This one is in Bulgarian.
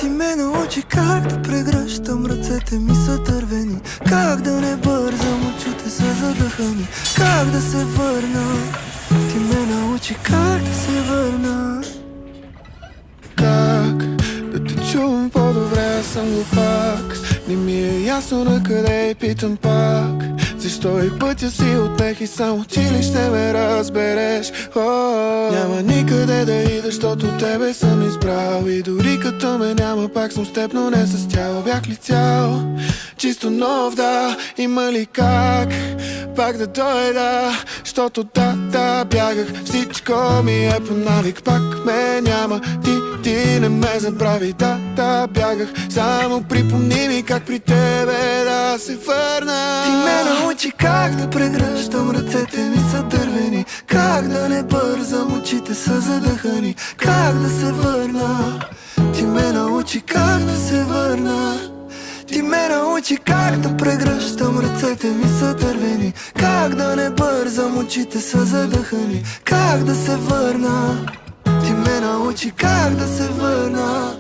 Ти ме научи как да прегръщам, ръцете ми са дървени. Как да не бързам, очите са задъхани. Как да се върна, ти ме научи как да се върна. Как да те чувам по-добре, аз съм глупак. Не ми е ясно на къде и питам пак. Защо и пътя си отнех и само ти ли ще ме разбереш? Няма никъде да ида, защото тебе съм избрал. И дори като ме няма, пак съм с теб, но не с тяло. Бях ли цял, чисто нов, да. Има ли как пак да дойда? Защото да, бягах, всичко ми е по навик. Пак ме няма, ти не ме забрави. Да, бягах, само припомни ми как при тебе да се върна. Ти ме научи как да прегръщам, ръцете ми са дървени. Как да не бързам, очите са задъхани. Как да се върна, ти ме научи как да се върна. Ти ме научи как да прегръщам, ръцете ми са дървени. Как да не бързам, очите са задъхани. Как да се върна, ти ме научи как да се върна.